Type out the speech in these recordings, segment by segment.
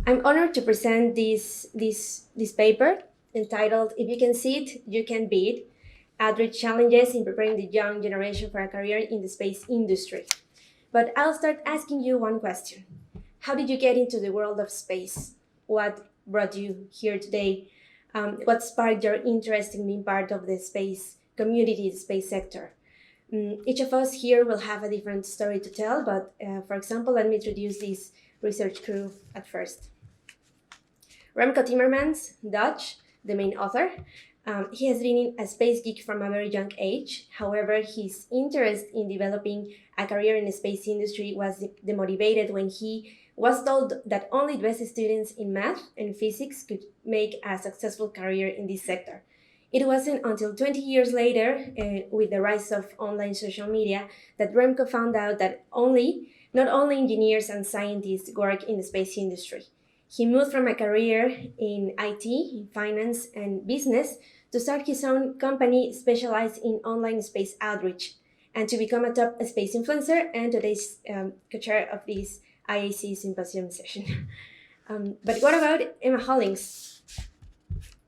I'm honored to present this paper entitled "If You Can See It, You Can Be It: Outreach Challenges in Preparing the Young Generation for a Career in the Space Industry." But I'll start asking you one question. How did you get into the world of space? What brought you here today? What sparked your interest in being part of the space community, the space sector? Each of us here will have a different story to tell, but for example, let me introduce this research crew at first. Remco Timmermans, Dutch, the main author. He has been a space geek from a very young age. However, his interest in developing a career in the space industry was demotivated when he was told that only the best students in math and physics could make a successful career in this sector. It wasn't until 20 years later, with the rise of online social media, that Remco found out that not only engineers and scientists work in the space industry. He moved from a career in IT, in finance, and business to start his own company specialized in online space outreach and to become a top space influencer and today's co-chair of this IAC Symposium session. But what about Emma Holling?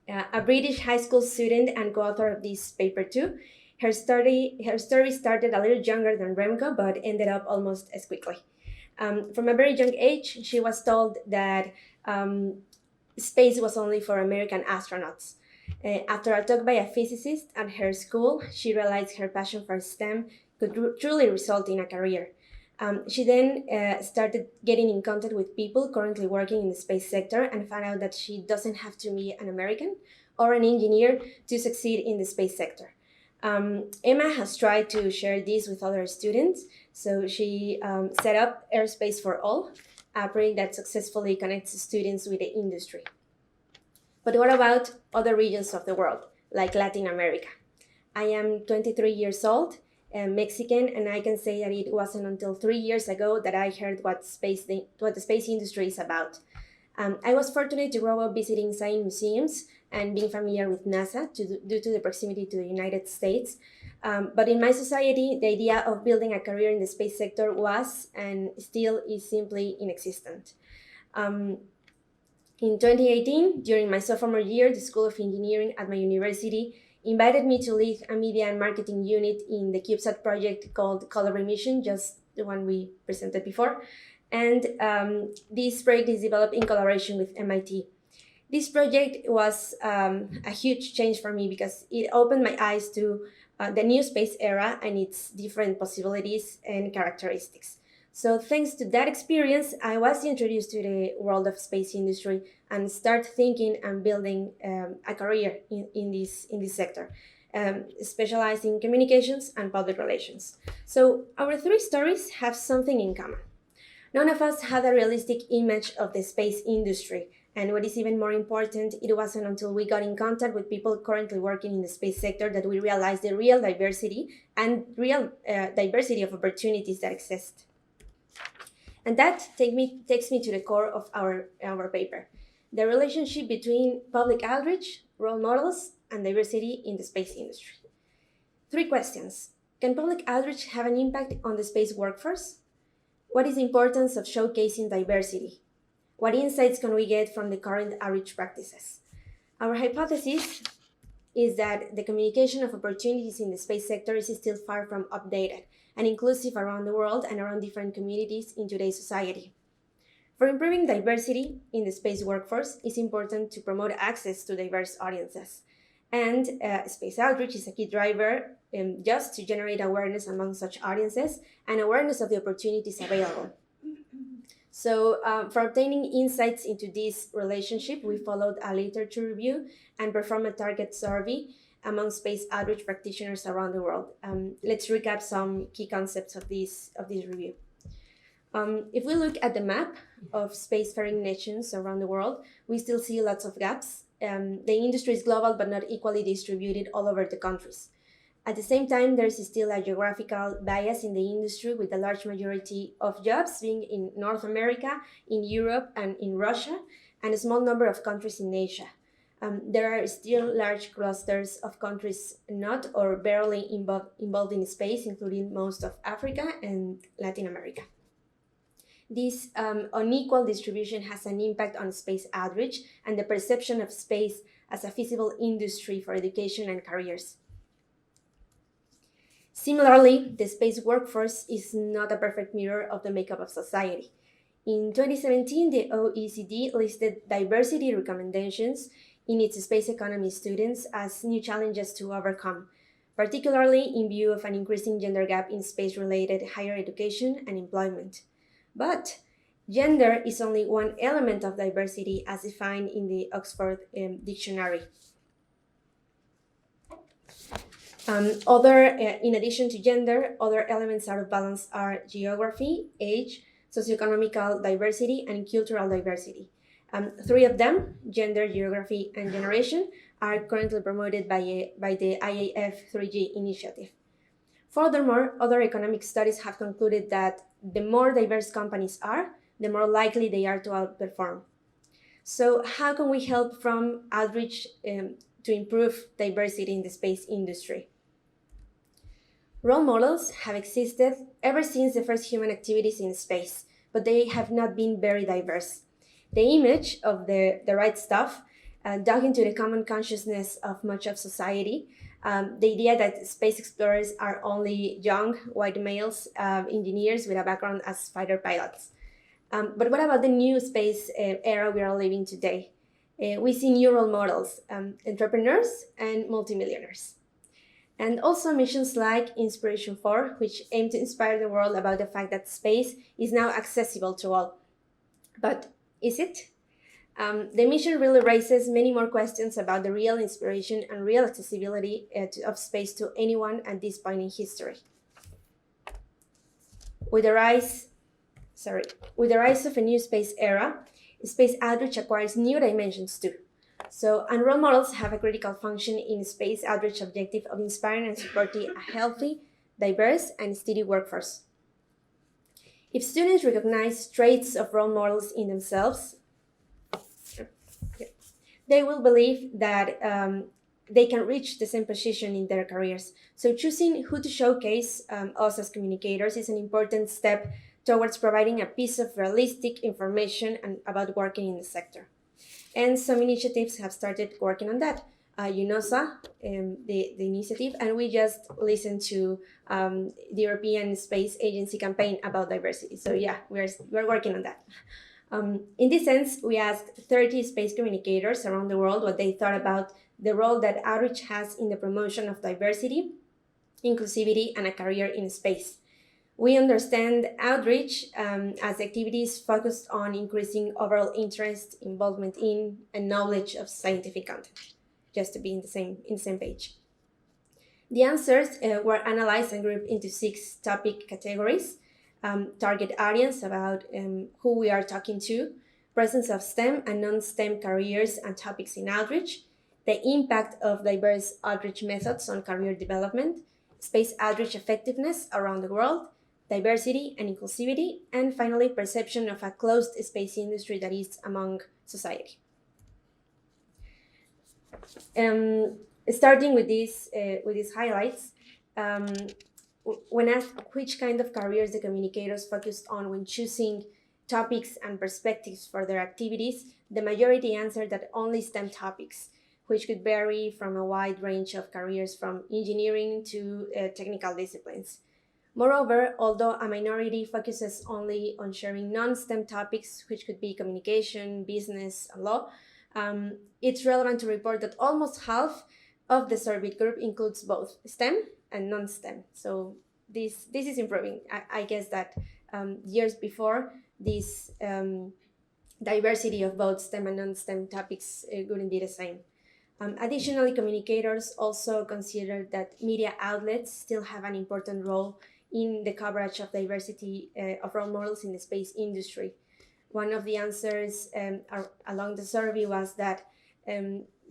A British high school student and co-author of this paper too. Her story started a little younger than Remco, but ended up almost as quickly. From a very young age, she was told that space was only for American astronauts. After a talk by a physicist at her school, she realized her passion for STEM could truly result in a career. She then started getting in contact with people currently working in the space sector and found out that she doesn't have to be an American or an engineer to succeed in the space sector. Emma has tried to share this with other students, so she set up Airspace for All, a project that successfully connects students with the industry. But what about other regions of the world, like Latin America? I am 23 years old, Mexican, and I can say that it wasn't until 3 years ago that I heard what the space industry is about. I was fortunate to grow up visiting science museums and being familiar with NASA due to the proximity to the United States. But in my society, the idea of building a career in the space sector was and still is simply inexistent. In 2018, during my sophomore year, the School of Engineering at my university invited me to lead a media and marketing unit in the CubeSat project called Color Emission, just the one we presented before. And this project is developed in collaboration with MIT. This project was a huge change for me because it opened my eyes to the new space era and its different possibilities and characteristics. So thanks to that experience, I was introduced to the world of space industry and start thinking and building a career in this sector, specialized in communications and public relations. So our three stories have something in common. None of us had a realistic image of the space industry. And what is even more important, it wasn't until we got in contact with people currently working in the space sector that we realized the real diversity and real diversity of opportunities that exist. And that takes me to the core of our paper, the relationship between public outreach, role models, and diversity in the space industry. 3 questions. Can public outreach have an impact on the space workforce? What is the importance of showcasing diversity? What insights can we get from the current outreach practices? Our hypothesis is that the communication of opportunities in the space sector is still far from updated and inclusive around the world and around different communities in today's society. For improving diversity in the space workforce, it's important to promote access to diverse audiences. And space outreach is a key driver just to generate awareness among such audiences and awareness of the opportunities available. So for obtaining insights into this relationship, we followed a literature review and performed a target survey among space outreach practitioners around the world. Let's recap some key concepts of this review. If we look at the map of spacefaring nations around the world, we still see lots of gaps. The industry is global but not equally distributed all over the countries. At the same time, there's still a geographical bias in the industry, with a large majority of jobs being in North America, in Europe, and in Russia, and a small number of countries in Asia. There are still large clusters of countries not or barely involved in space, including most of Africa and Latin America. This unequal distribution has an impact on space outreach and the perception of space as a feasible industry for education and careers. Similarly, the space workforce is not a perfect mirror of the makeup of society. In 2017, the OECD listed diversity recommendations in its space economy students as new challenges to overcome, particularly in view of an increasing gender gap in space-related higher education and employment. But gender is only one element of diversity as defined in the Oxford Dictionary. In addition to gender, other elements out of balance are geography, age, socioeconomical diversity, and cultural diversity. Three of them, gender, geography, and generation, are currently promoted by the IAF3G initiative. Furthermore, other economic studies have concluded that the more diverse companies are, the more likely they are to outperform. So how can we help from outreach to improve diversity in the space industry? Role models have existed ever since the first human activities in space, but they have not been very diverse. The image of the right stuff dug into the common consciousness of much of society. The idea that space explorers are only young, white males, engineers with a background as fighter pilots. But what about the new space era we are living today? We see new role models, entrepreneurs and multimillionaires. And also missions like Inspiration 4, which aim to inspire the world about the fact that space is now accessible to all. But is it? The mission really raises many more questions about the real inspiration and real accessibility of space to anyone at this point in history. With the rise of a new space era, space outreach acquires new dimensions too. So, and role models have a critical function in space outreach objective of inspiring and supporting a healthy, diverse, and steady workforce. If students recognize traits of role models in themselves, they will believe that they can reach the same position in their careers. So choosing who to showcase us as communicators is an important step towards providing a piece of realistic information about working in the sector. And some initiatives have started working on that. UNOSA, the initiative, and we just listened to the European Space Agency campaign about diversity. So yeah, we're working on that. In this sense, we asked 30 space communicators around the world what they thought about the role that outreach has in the promotion of diversity, inclusivity, and a career in space. We understand outreach as activities focused on increasing overall interest, involvement in, and knowledge of scientific content, just to be in the same page. The answers were analyzed and grouped into 6 topic categories: target audience, about who we are talking to, presence of STEM and non-STEM careers and topics in outreach, the impact of diverse outreach methods on career development, space outreach effectiveness around the world, diversity and inclusivity, and finally, perception of a closed space industry that is among society. Starting with these highlights, when asked which kind of careers the communicators focused on when choosing topics and perspectives for their activities, the majority answered that only STEM topics, which could vary from a wide range of careers from engineering to technical disciplines. Moreover, although a minority focuses only on sharing non-STEM topics, which could be communication, business, and law, it's relevant to report that almost half of the surveyed group includes both STEM and non-STEM. So this is improving. I guess that years before, this diversity of both STEM and non-STEM topics wouldn't be the same. Additionally, communicators also consider that media outlets still have an important role in the coverage of diversity of role models in the space industry. One of the answers along the survey was that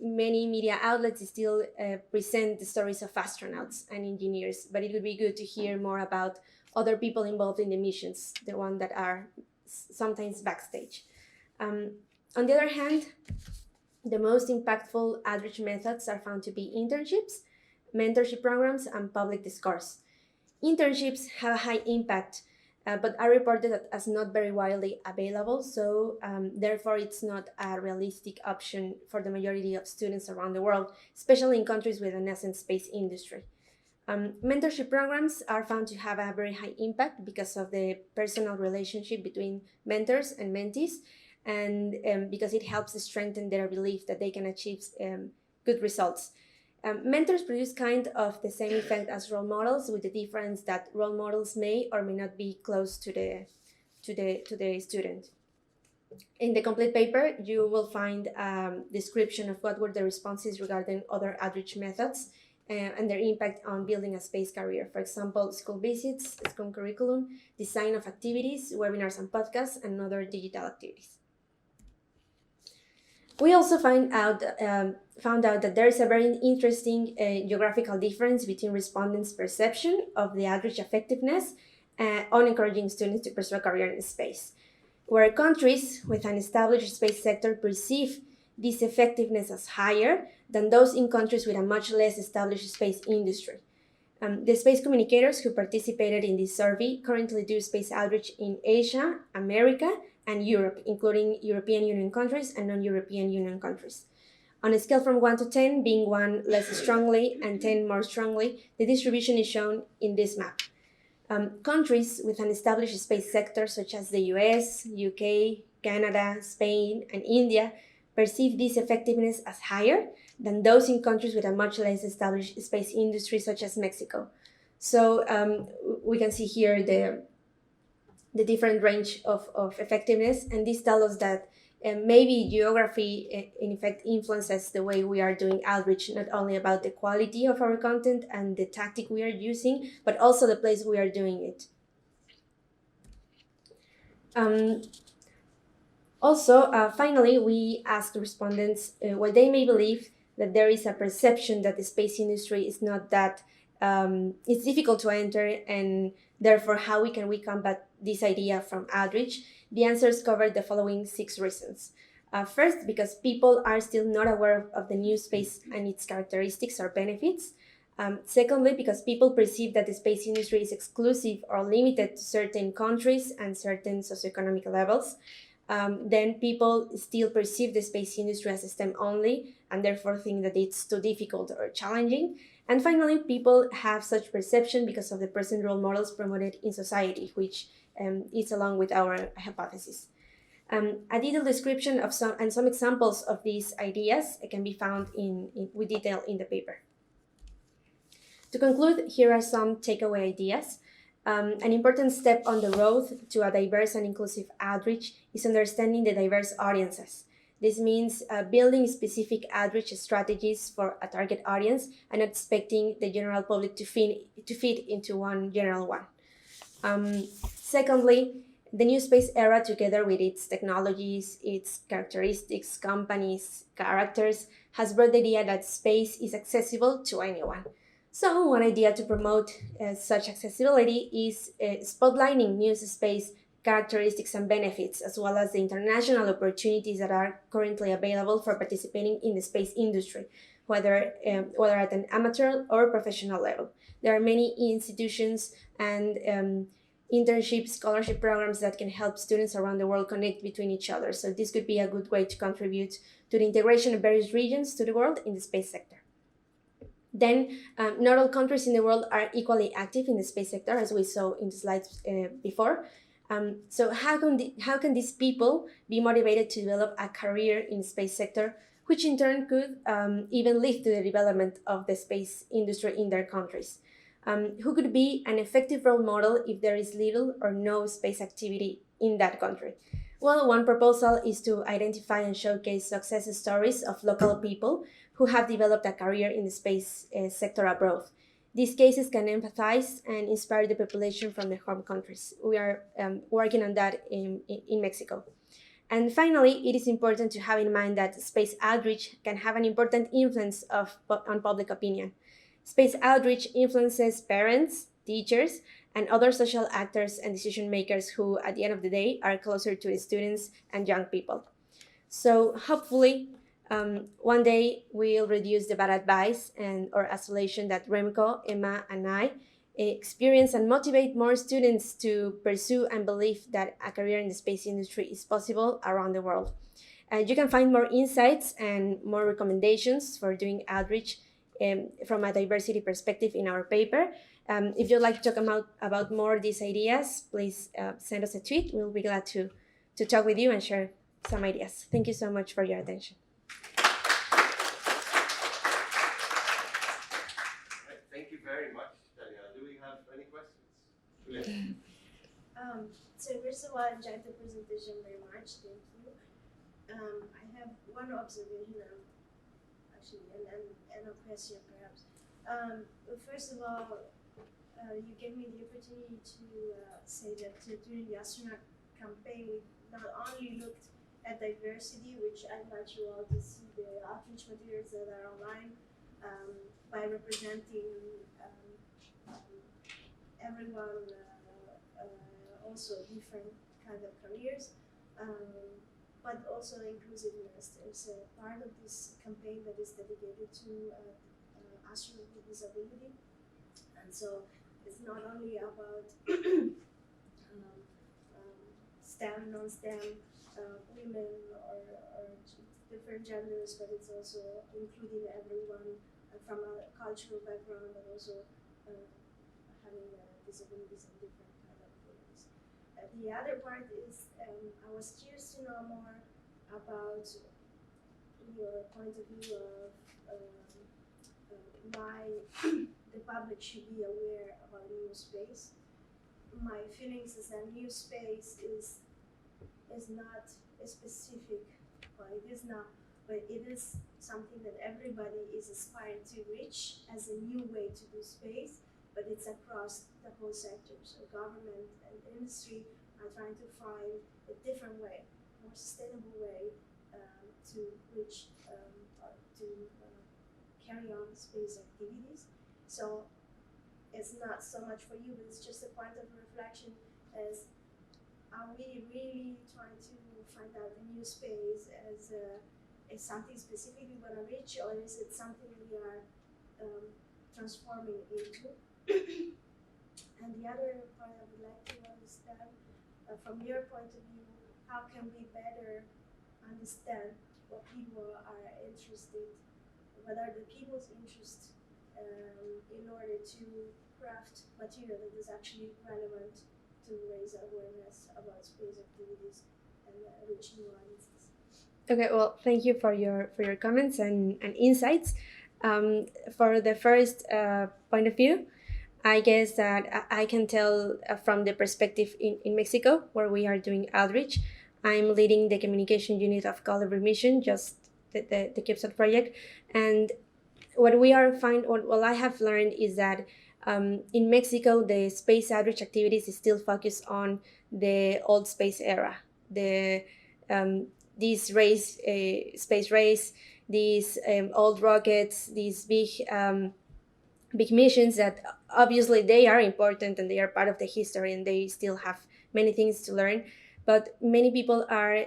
many media outlets still present the stories of astronauts and engineers, but it would be good to hear more about other people involved in the missions, the ones that are sometimes backstage. On the other hand, the most impactful outreach methods are found to be internships, mentorship programs, and public discourse. Internships have a high impact but are reported as not very widely available, so therefore it's not a realistic option for the majority of students around the world, especially in countries with a nascent space industry. Mentorship programs are found to have a very high impact because of the personal relationship between mentors and mentees, and because it helps strengthen their belief that they can achieve good results. Mentors produce kind of the same effect as role models, with the difference that role models may or may not be close to the student. In the complete paper, you will find a description of what were the responses regarding other outreach methods and their impact on building a space career. For example, school visits, school curriculum, design of activities, webinars and podcasts, and other digital activities. We also found out that there is a very interesting geographical difference between respondents' perception of the outreach effectiveness on encouraging students to pursue a career in space, where countries with an established space sector perceive this effectiveness as higher than those in countries with a much less established space industry. The space communicators who participated in this survey currently do space outreach in Asia, America, and Europe, including European Union countries and non-European Union countries. On a scale from 1 to 10, being 1 less strongly and 10 more strongly, the distribution is shown in this map. Countries with an established space sector, such as the US, UK, Canada, Spain, and India, perceive this effectiveness as higher than those in countries with a much less established space industry, such as Mexico. So we can see here the different range of effectiveness, and this tells us that maybe geography in effect influences the way we are doing outreach, not only about the quality of our content and the tactic we are using, but also the place we are doing it. Finally, we asked respondents why they may believe that there is a perception that the space industry is not that, it's difficult to enter, and therefore how we combat this idea from outreach. The answers covered the following 6 reasons. First, because people are still not aware of the new space and its characteristics or benefits. Secondly, because people perceive that the space industry is exclusive or limited to certain countries and certain socioeconomic levels. Then people still perceive the space industry as a STEM only, and therefore think that it's too difficult or challenging. And finally, people have such perception because of the present role models promoted in society, which is along with our hypothesis. A detailed description of some examples of these ideas can be found with detail in the paper. To conclude, here are some takeaway ideas. An important step on the road to a diverse and inclusive outreach is understanding the diverse audiences. This means building specific outreach strategies for a target audience and not expecting the general public to fit into one general one. Secondly, the new space era, together with its technologies, its characteristics, companies, characters, has brought the idea that space is accessible to anyone. So one idea to promote such accessibility is spotlighting new space characteristics and benefits, as well as the international opportunities that are currently available for participating in the space industry, whether at an amateur or professional level. There are many institutions and internship scholarship programs that can help students around the world connect between each other. So this could be a good way to contribute to the integration of various regions to the world in the space sector. Then, not all countries in the world are equally active in the space sector, as we saw in the slides before. So how can these people be motivated to develop a career in the space sector, which in turn could even lead to the development of the space industry in their countries? Who could be an effective role model if there is little or no space activity in that country? Well, one proposal is to identify and showcase success stories of local people who have developed a career in the space sector abroad. These cases can empathize and inspire the population from their home countries. We are working on that in Mexico. And finally, it is important to have in mind that space outreach can have an important influence on public opinion. Space outreach influences parents, teachers, and other social actors and decision makers who, at the end of the day, are closer to the students and young people. So hopefully, one day we'll reduce the bad advice or isolation that Remco, Emma, and I experience and motivate more students to pursue and believe that a career in the space industry is possible around the world. You can find more insights and more recommendations for doing outreach from a diversity perspective in our paper. If you'd like to talk about more of these ideas, please send us a tweet. We'll be glad to talk with you and share some ideas. Thank you so much for your attention. Thank you very much, Daniela. Do we have any questions? So first of all, I enjoyed the presentation very much. Thank you. I have one observation, actually, and a question perhaps. First of all, you gave me the opportunity to say that during the astronaut campaign, we not only looked at diversity, which I invite you all to see the outreach materials that are online, by representing everyone, also different kind of careers, but also inclusiveness. There's a part of this campaign that is dedicated to astronauts with disability, and so it's not only about STEM, non-STEM, women or different genders, but it's also including everyone from a cultural background, but also having disabilities in different kind of ways. The other part is I was curious to know more about your point of view of why the public should be aware about new space. My feelings is that new space is not specific, well, it is not, but it is something that everybody is aspiring to reach as a new way to do space, but it's across the whole sector. So government and industry are trying to find a different way, more sustainable way to reach or to carry on space activities. So it's not so much for you, but it's just a point of reflection as are we really trying to find out a new space as is something specific we want to reach, or is it something we are transforming into? And the other part I would like to understand, from your point of view, how can we better understand what people are interested, what are the people's interests in order to craft material that is actually relevant to raise awareness about space activities and reach new audiences. Okay, well, thank you for your comments and insights. For the first point of view, I guess that I can tell from the perspective in Mexico, where we are doing outreach. I'm leading the communication unit of Color Remission, just the CubeSat project. And what I have learned is that in Mexico, the space outreach activities is still focused on the old space era, this space race, these old rockets, these big missions that obviously they are important and they are part of the history and they still have many things to learn. But many people are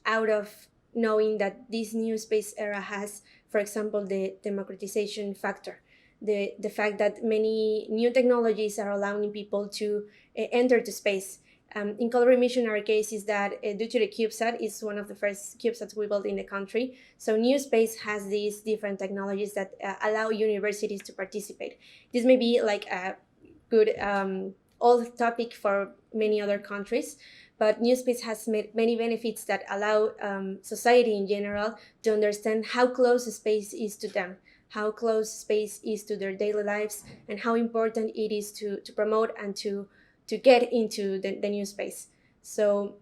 out of knowing that this new space era has, for example, the democratization factor. The fact that many new technologies are allowing people to enter to space. In Color Remission, our case is that due to the CubeSat, it's one of the first CubeSats we built in the country. So New Space has these different technologies that allow universities to participate. This may be like a good old topic for many other countries, but New Space has many benefits that allow society in general to understand how close space is to them, how close space is to their daily lives, and how important it is to promote and to get into the new space. So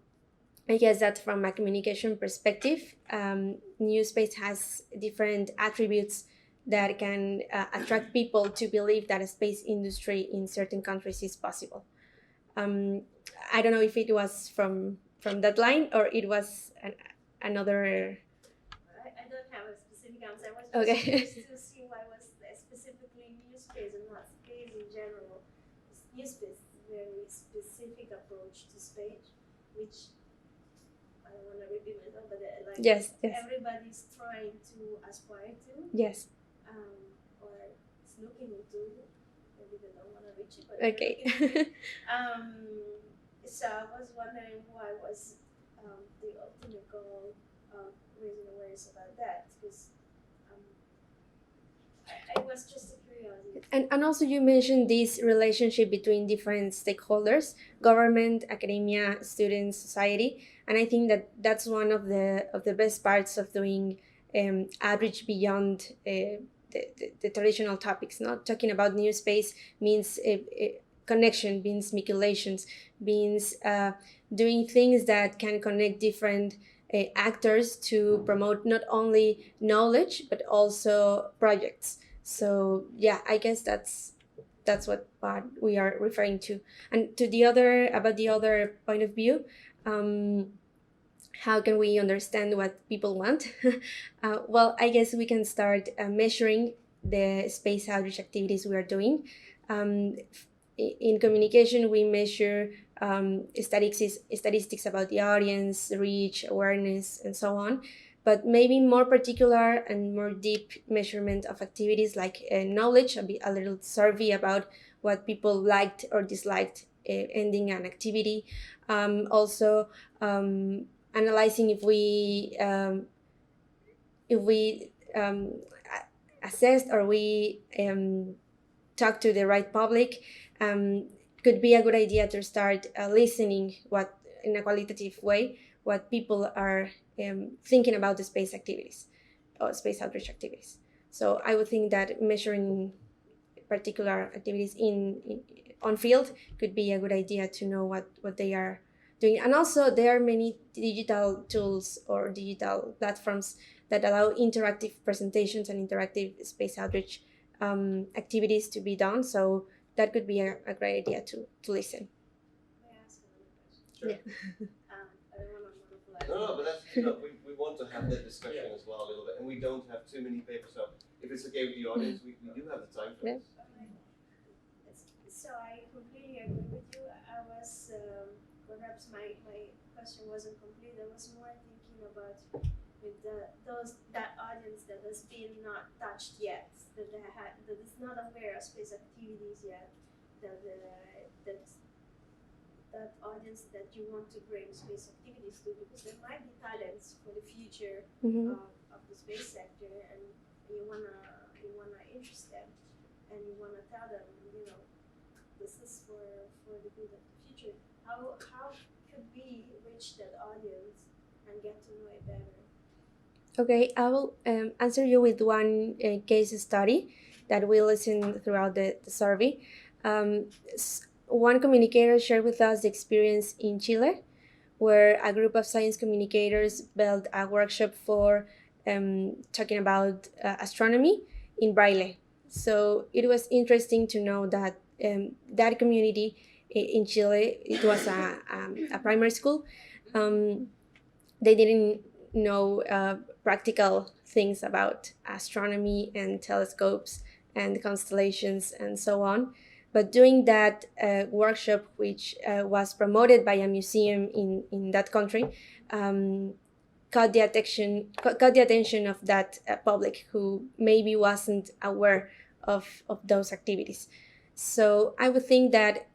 I guess that from a communication perspective, new space has different attributes that can attract people to believe that a space industry in certain countries is possible. I don't know if it was from that line or it was another. I don't have a specific answer. I was just Okay. curious to see why was specifically new space and not space in general. New space is a very specific approach to space, which I don't want to repeat myself, but like Yes. everybody's trying to aspire to. Yes. Or is looking into. And probably they don't want to reach it. But Okay. So I was wondering why was the ultimate goal raising awareness about that, because it was just a curiosity. And also you mentioned this relationship between different stakeholders, government, academia, students, society, and I think that that's one of the best parts of doing outreach beyond the traditional topics. Not talking about new space means connection, means manipulations, means doing things that can connect different actors to promote not only knowledge but also projects. So yeah, I guess that's what we are referring to. And to the other, about the other point of view, how can we understand what people want? Well, I guess we can start measuring the space outreach activities we are doing. In communication, we measure statistics about the audience, reach, awareness, and so on. But maybe more particular and more deep measurement of activities like knowledge, a little survey about what people liked or disliked ending an activity. Also, analyzing if we assessed or we talk to the right public. Could be a good idea to start listening what in a qualitative way what people are thinking about the space activities or space outreach activities. So I would think that measuring particular activities on field could be a good idea to know what they are doing. And also there are many digital tools or digital platforms that allow interactive presentations and interactive space outreach activities to be done. So that could be a great idea to listen. May I ask another question? Sure. Yeah. I don't want to monopolize. No, but that's, we want to have that discussion as well a little bit, and we don't have too many papers, so if it's okay with the audience, we do have the time for this. So I completely agree with you. I was perhaps my question wasn't complete. I was more thinking about with that audience that has been not touched yet, that is not aware of space activities yet, that audience that you want to bring space activities to, because there might be talents for the future of the space sector, and you wanna interest them, and you wanna tell them, this is for the good of the future. How could we reach that audience and get to know it better? Okay, I will answer you with one case study that we listened throughout the survey. One communicator shared with us the experience in Chile, where a group of science communicators built a workshop for talking about astronomy in Braille. So it was interesting to know that that community in Chile, it was a primary school. They didn't know practical things about astronomy and telescopes and constellations and so on. But doing that workshop, which was promoted by a museum in that country, caught the attention of that public who maybe wasn't aware of those activities. So I would think that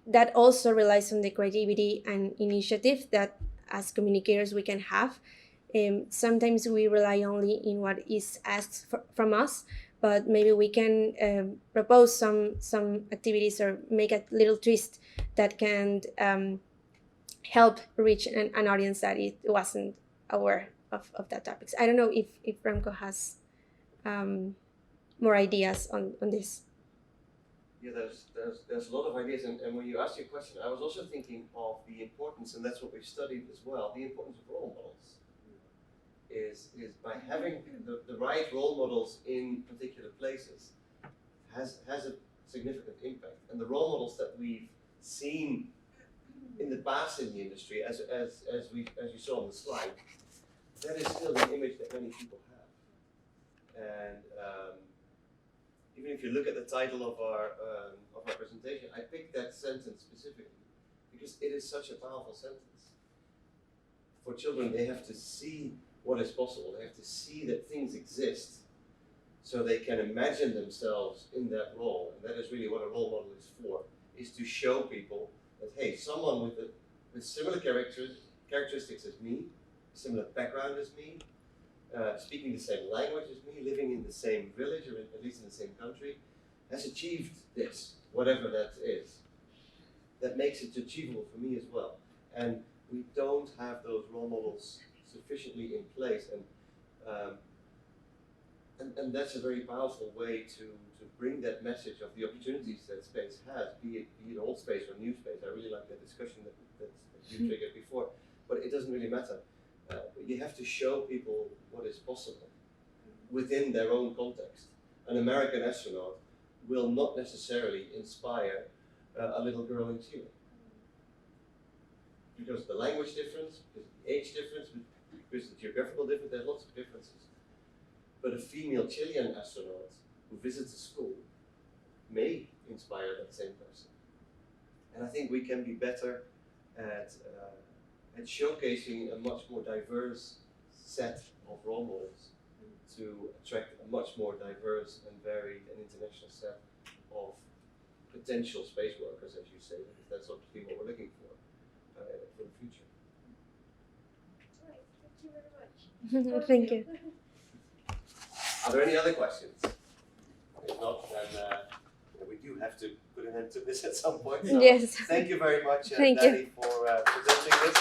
that also relies on the creativity and initiative that as communicators we can have. Sometimes we rely only in what is asked from us, but maybe we can propose some activities or make a little twist that can help reach an audience that it wasn't aware of that topics. I don't know if Remco has more ideas on this. Yeah, there's a lot of ideas, and when you asked your question, I was also thinking of the importance, and that's what we've studied as well, the importance of role models. Is by having the right role models in particular places has a significant impact. And the role models that we've seen in the past in the industry, as you saw on the slide, that is still the image that many people have. And even if you look at the title of our presentation, I picked that sentence specifically because it is such a powerful sentence. For children, they have to see what is possible. They have to see that things exist so they can imagine themselves in that role. And that is really what a role model is for, is to show people that, hey, someone with similar characteristics as me, similar background as me, speaking the same language as me, living in the same village, or at least in the same country, has achieved this, whatever that is. That makes it achievable for me as well. And we don't have those role models sufficiently in place, and that's a very powerful way to bring that message of the opportunities that space has, be it old space or new space. I really like that discussion that you triggered before, but it doesn't really matter. But you have to show people what is possible within their own context. An American astronaut will not necessarily inspire a little girl in Chile. Because of the language difference, because of the age difference, because of the geographical difference, there's lots of differences. But a female Chilean astronaut who visits a school may inspire that same person. And I think we can be better at showcasing a much more diverse set of role models to attract a much more diverse and varied and international set of potential space workers, as you say, because that's obviously what we're looking for the future. All right, thank you very much. Thank you. Are there any other questions? If not, then we do have to put an end to this at some point. So Yes. thank you very much, Thank you. Danny, for presenting this.